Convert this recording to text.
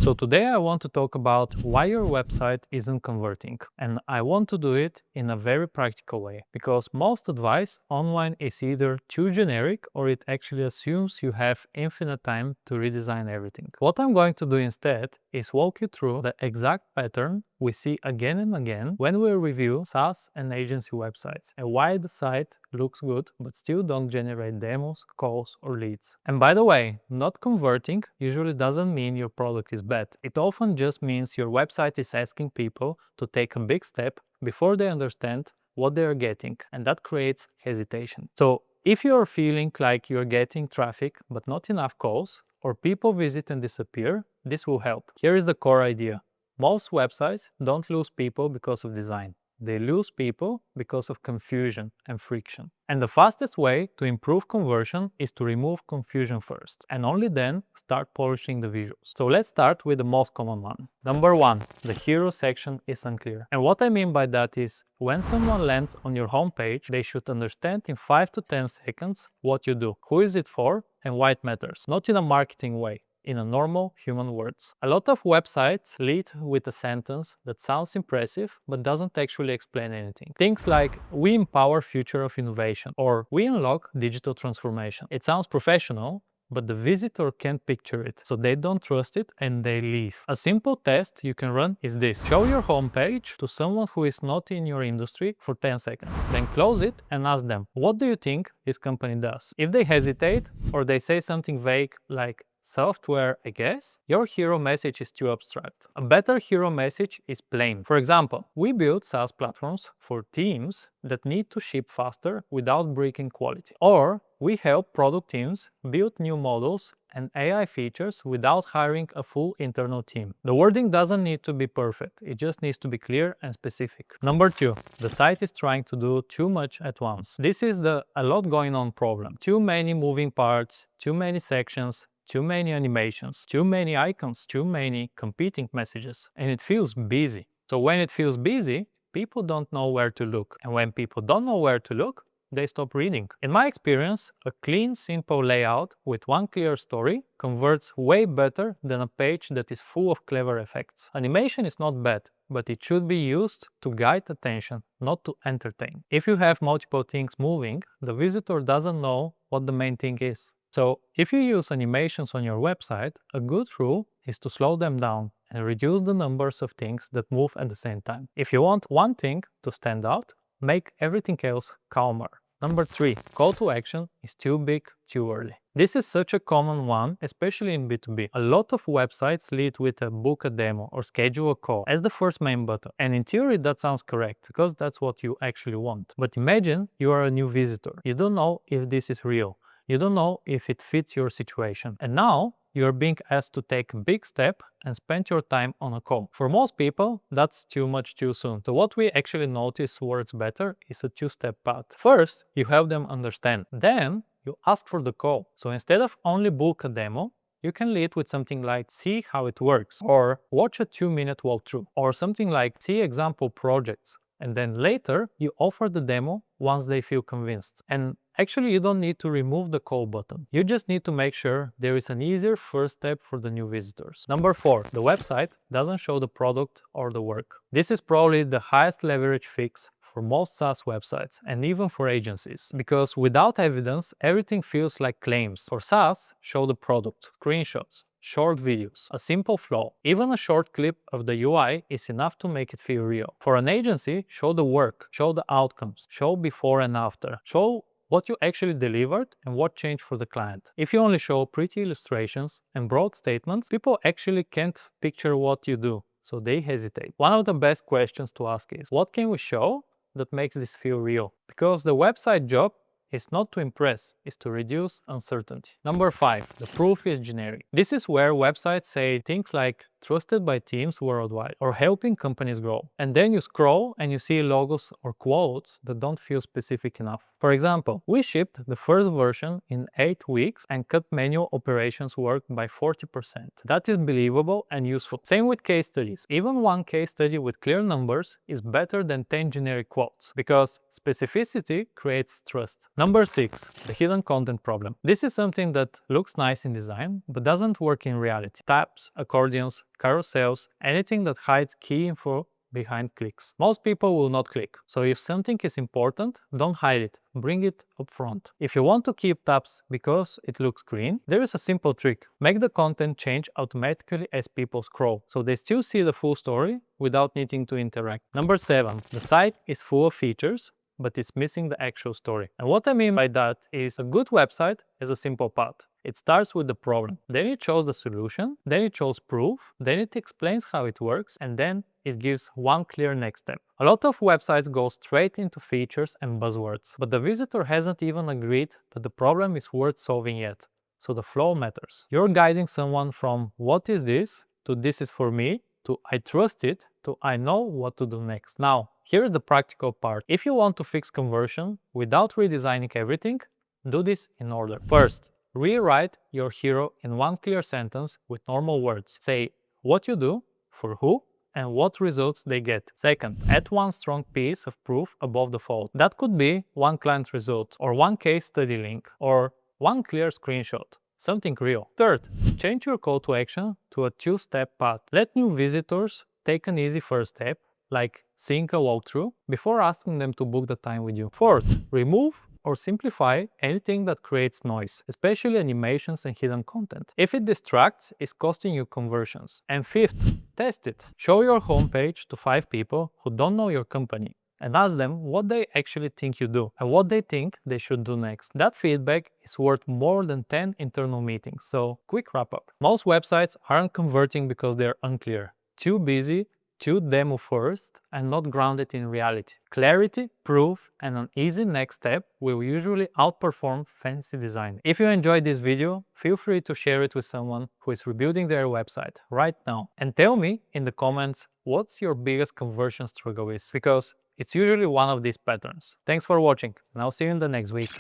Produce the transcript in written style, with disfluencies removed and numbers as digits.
So today I want to talk about why your website isn't converting. And I want to do it in a very practical way, because most advice online is either too generic or it actually assumes you have infinite time to redesign everything. What I'm going to do instead is walk you through the exact pattern we see again and again when we review SaaS and agency websites, and why the site looks good but still don't generate demos, calls or leads. And by the way, not converting usually doesn't mean your product is bad. It often just means your website is asking people to take a big step before they understand what they are getting, and that creates hesitation. So if you are feeling like you're getting traffic but not enough calls, or people visit and disappear, this will help. Here is the core idea. Most websites don't lose people because of design. They lose people because of confusion and friction. And the fastest way to improve conversion is to remove confusion first, and only then start polishing the visuals. So let's start with the most common one. Number one, the hero section is unclear. And what I mean by that is, when someone lands on your homepage, they should understand in 5 to 10 seconds what you do, who is it for, and why it matters, not in a marketing way, in a normal human words. A lot of websites lead with a sentence that sounds impressive but doesn't actually explain anything. Things like, we empower future of innovation, or we unlock digital transformation. It sounds professional, but the visitor can't picture it, so they don't trust it and they leave. A simple test you can run is this. Show your homepage to someone who is not in your industry for 10 seconds. Then close it and ask them, what do you think this company does? If they hesitate or they say something vague like, software, I guess, your hero message is too abstract. A better hero message is plain. For example, we build SaaS platforms for teams that need to ship faster without breaking quality. Or we help product teams build new models and AI features without hiring a full internal team. The wording doesn't need to be perfect, it just needs to be clear and specific. Number two, the site is trying to do too much at once. This is the a lot going on problem. Too many moving parts, too many sections, too many animations, too many icons, too many competing messages, and it feels busy. So when it feels busy, people don't know where to look. And when people don't know where to look, they stop reading. In my experience, a clean, simple layout with one clear story converts way better than a page that is full of clever effects. Animation is not bad, but it should be used to guide attention, not to entertain. If you have multiple things moving, the visitor doesn't know what the main thing is. So if you use animations on your website, a good rule is to slow them down and reduce the numbers of things that move at the same time. If you want one thing to stand out, make everything else calmer. Number three, call to action is too big, too early. This is such a common one, especially in B2B. A lot of websites lead with a book a demo or schedule a call as the first main button. And in theory, that sounds correct because that's what you actually want. But imagine you are a new visitor. You don't know if this is real. You don't know if it fits your situation. And now you are being asked to take a big step and spend your time on a call. For most people, that's too much too soon. So what we actually notice works better is a two-step path. First, you help them understand. Then you ask for the call. So instead of only book a demo, you can lead with something like see how it works, or watch a 2-minute walkthrough, or something like see example projects. And then later you offer the demo once they feel convinced. And actually you don't need to remove the call button. You just need to make sure there is an easier first step for the new visitors. Number four, the website doesn't show the product or the work. This is probably the highest leverage fix for most SaaS websites and even for agencies, because without evidence, everything feels like claims. For SaaS, show the product, screenshots, short videos, a simple flow. Even a short clip of the UI is enough to make it feel real. For an agency, show the work, show the outcomes, show before and after, show what you actually delivered and what changed for the client. If you only show pretty illustrations and broad statements, people actually can't picture what you do, so they hesitate. One of the best questions to ask is, what can we show that makes this feel real? Because the website job is not to impress, it's to reduce uncertainty. Number five, the proof is generic. This is where websites say things like trusted by teams worldwide or helping companies grow. And then you scroll and you see logos or quotes that don't feel specific enough. For example, we shipped the first version in 8 weeks and cut manual operations work by 40%. That is believable and useful. Same with case studies. Even one case study with clear numbers is better than 10 generic quotes, because specificity creates trust. Number six, the hidden content problem. This is something that looks nice in design, but doesn't work in reality. Tabs, accordions, carousels, anything that hides key info behind clicks. Most people will not click. So if something is important, don't hide it, bring it up front. If you want to keep tabs because it looks green, there is a simple trick. Make the content change automatically as people scroll, so they still see the full story without needing to interact. Number 7. The site is full of features, but it's missing the actual story. And what I mean by that is a good website has a simple path. It starts with the problem, then it shows the solution, then it shows proof, then it explains how it works, and then it gives one clear next step. A lot of websites go straight into features and buzzwords, but the visitor hasn't even agreed that the problem is worth solving yet. So the flow matters. You're guiding someone from "what is this" to "this is for me" to "I trust it" to "I know what to do next." Now, here's the practical part. If you want to fix conversion without redesigning everything, do this in order. First, rewrite your hero in one clear sentence with normal words. Say what you do, for who, and what results they get. Second, add one strong piece of proof above the fold. That could be one client result, or one case study link, or one clear screenshot. Something real. Third, change your call to action to a two-step path. Let new visitors take an easy first step, like seeing a walkthrough, before asking them to book the time with you. Fourth, remove or simplify anything that creates noise, especially animations and hidden content. If it distracts, it's costing you conversions. And fifth, test it. Show your homepage to 5 people who don't know your company and ask them what they actually think you do and what they think they should do next. That feedback is worth more than 10 internal meetings. So, quick wrap up. Most websites aren't converting because they're unclear, too busy, too demo first, and not grounded in reality. Clarity, proof, and an easy next step will usually outperform fancy design. If you enjoyed this video, feel free to share it with someone who is rebuilding their website right now. And tell me in the comments what's your biggest conversion struggle is, because it's usually one of these patterns. Thanks for watching, and I'll see you in the next week.